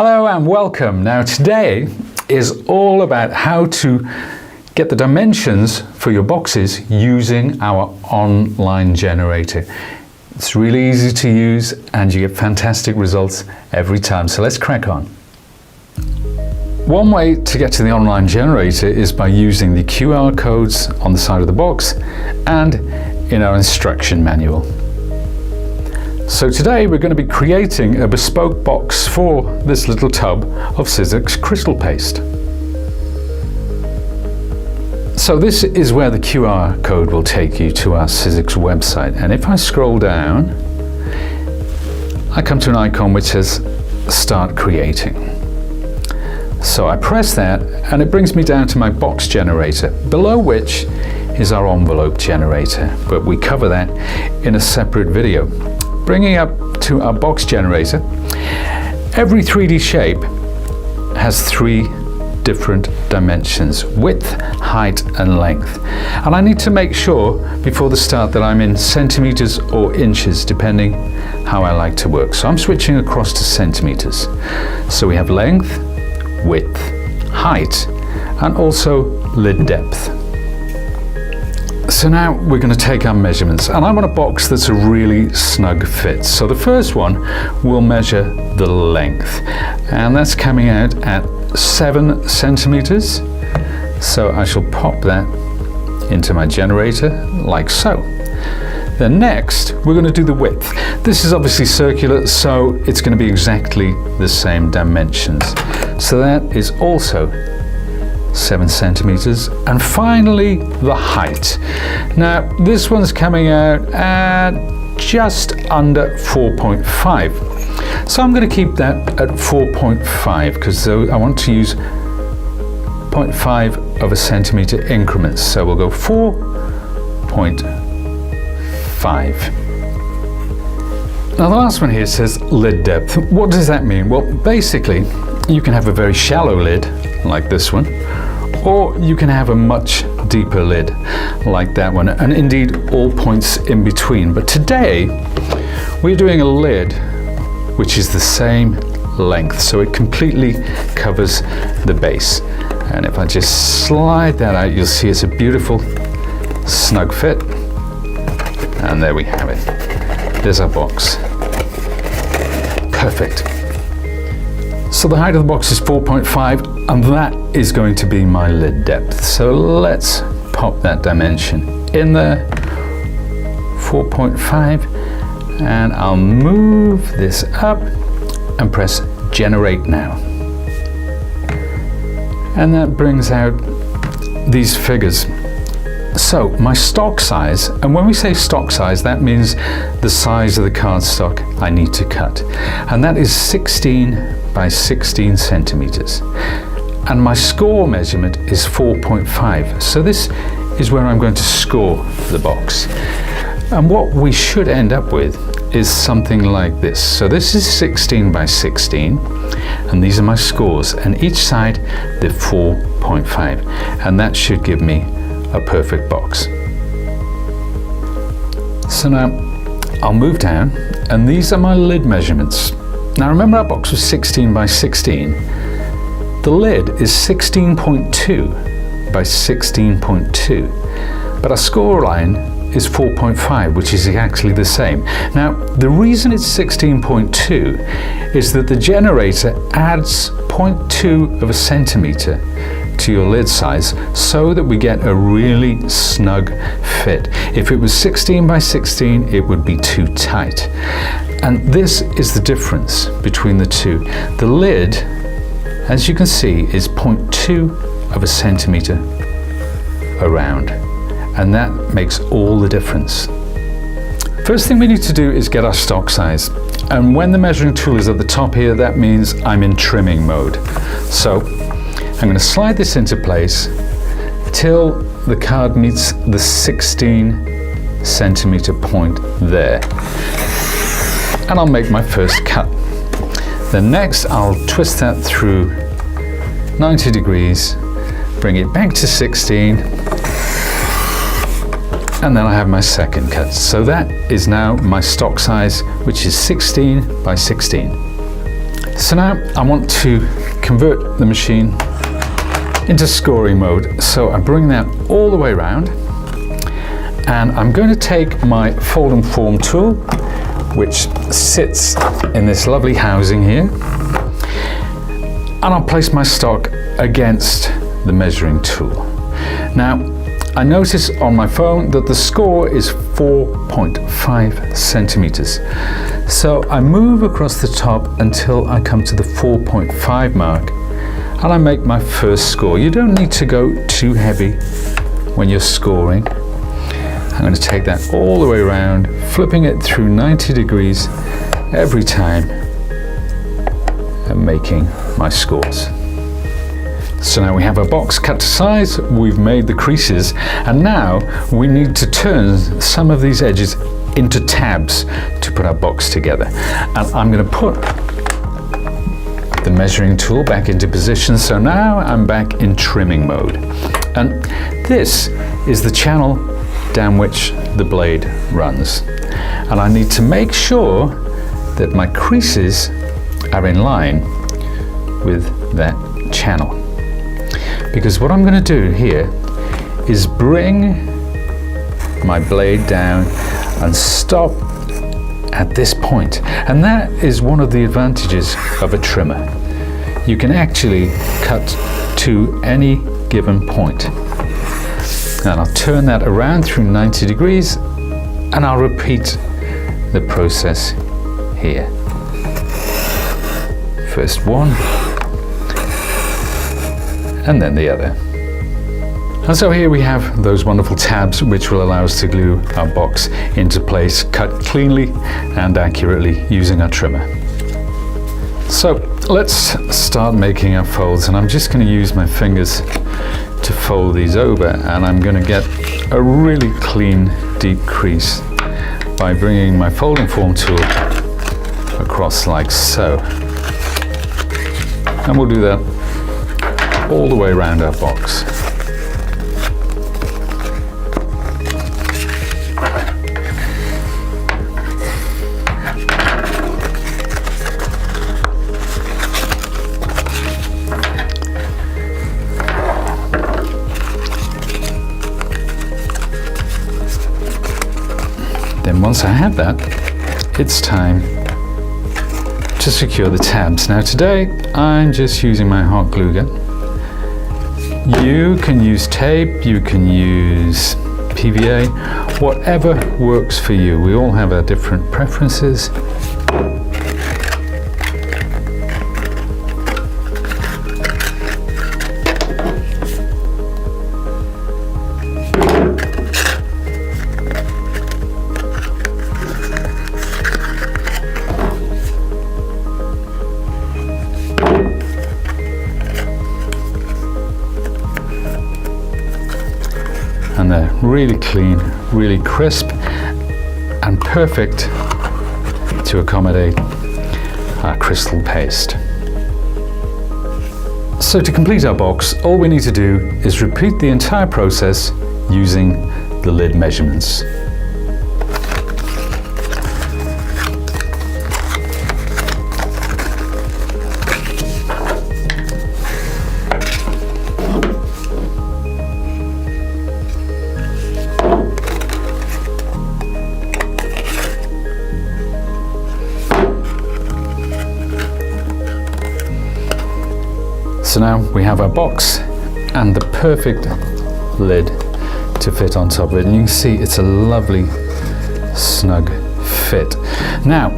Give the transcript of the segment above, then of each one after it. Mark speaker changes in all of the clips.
Speaker 1: Hello and welcome. Now today is all about how to get the dimensions for your boxes using our online generator. It's really easy to use and you get fantastic results every time. So let's crack on. One way to get to the online generator is by using the QR codes on the side of the box and in our instruction manual. So today we're going to be creating a bespoke box for this little tub of Sizzix crystal paste. So this is where the QR code will take you to our Sizzix website, and if I scroll down I come to an icon which says Start Creating. So I press that and it brings me down to my box generator, below which is our envelope generator, but we cover that in a separate video. Bringing up to our box generator, every 3D shape has 3 different dimensions: width, height and length. And I need to make sure before the start that I'm in centimeters or inches, depending how I like to work. So I'm switching across to centimeters. So we have length, width, height and also lid depth. So now we're going to take our measurements, and I want a box that's a really snug fit. So the first one will measure the length, and that's coming out at 7 centimeters. So I shall pop that into my generator like so. Then next we're going to do the width. This is obviously circular, so it's going to be exactly the same dimensions. So that is also 7 centimeters. And finally the height. Now this one's coming out at just under 4.5. So I'm going to keep that at 4.5 because I want to use 0.5 of a centimeter increments. So we'll go 4.5. Now the last one here says lid depth. What does that mean? Well, basically you can have a very shallow lid like this one, or you can have a much deeper lid like that one, and indeed all points in between. But today we're doing a lid which is the same length, so it completely covers the base. And if I just slide that out, you'll see it's a beautiful snug fit. And there we have it. There's our box. Perfect. So the height of the box is 4.5, and that is going to be my lid depth. So let's pop that dimension in there, 4.5, and I'll move this up and press Generate Now. And that brings out these figures. So my stock size, and when we say stock size, that means the size of the cardstock I need to cut, and that is 16 by 16 centimeters. And my score measurement is 4.5. So this is where I'm going to score the box. And what we should end up with is something like this. So this is 16 by 16, and these are my scores, and each side they're 4.5, and that should give me a perfect box. So now I'll move down, and these are my lid measurements. Now remember our box was 16 by 16. The lid is 16.2 by 16.2, but our score line is 4.5, which is actually the same. Now the reason it's 16.2 is that the generator adds 0.2 of a centimeter to your lid size so that we get a really snug fit. If it was 16 by 16, it would be too tight. And this is the difference between the two. The lid, as you can see, is 0.2 of a centimeter around, and that makes all the difference. First thing we need to do is get our stock size. And when the measuring tool is at the top here, that means I'm in trimming mode. So I'm going to slide this into place till the card meets the 16 centimeter point there. And I'll make my first cut. Then next I'll twist that through 90 degrees, bring it back to 16, and then I have my second cut. So that is now my stock size, which is 16 by 16. So now I want to convert the machine into scoring mode. So I bring that all the way around, and I'm going to take my fold and form tool, which sits in this lovely housing here, and I'll place my stock against the measuring tool. Now, I notice on my phone that the score is 4.5 centimeters. So I move across the top until I come to the 4.5 mark, and I make my first score. You don't need to go too heavy when you're scoring. I'm going to take that all the way around, flipping it through 90 degrees every time and making my scores. So now we have our box cut to size, we've made the creases, and now we need to turn some of these edges into tabs to put our box together. And I'm going to put the measuring tool back into position, so now I'm back in trimming mode. And this is the channel down which the blade runs. And I need to make sure that my creases are in line with that channel. Because what I'm going to do here is bring my blade down and stop at this point. And that is one of the advantages of a trimmer. You can actually cut to any given point. And I'll turn that around through 90 degrees, and I'll repeat the process here. First one, and then the other. And so here we have those wonderful tabs which will allow us to glue our box into place, cut cleanly and accurately using our trimmer. So let's start making our folds, and I'm just going to use my fingers to fold these over, and I'm going to get a really clean deep crease by bringing my fold and form tool across like so. And we'll do that all the way around our box. Then once I have that, it's time to secure the tabs. Now today, I'm just using my hot glue gun. You can use tape, you can use PVA, whatever works for you. We all have our different preferences. And they're really clean, really crisp, and perfect to accommodate our crystal paste. So to complete our box, all we need to do is repeat the entire process using the lid measurements. So now we have our box and the perfect lid to fit on top of it, and you can see it's a lovely snug fit. Now,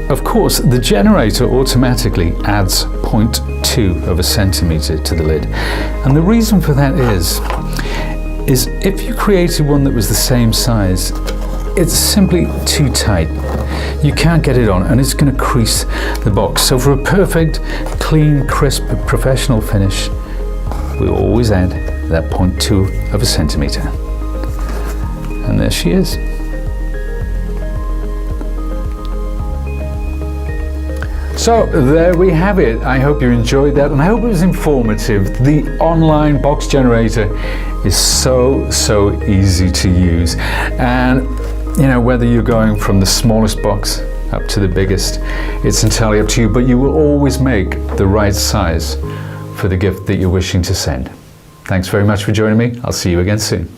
Speaker 1: of course, the generator automatically adds 0.2 of a centimeter to the lid, and the reason for that is if you created one that was the same size, it's simply too tight. You can't get it on, and it's going to crease the box. So for a perfect, clean, crisp, professional finish, we always add that 0.2 of a centimeter. And there she is. So there we have it. I hope you enjoyed that, and I hope it was informative. The online box generator is so easy to use, and you know, whether you're going from the smallest box up to the biggest. It's entirely up to you, but you will always make the right size for the gift that you're wishing to send. Thanks very much for joining me. I'll see you again soon.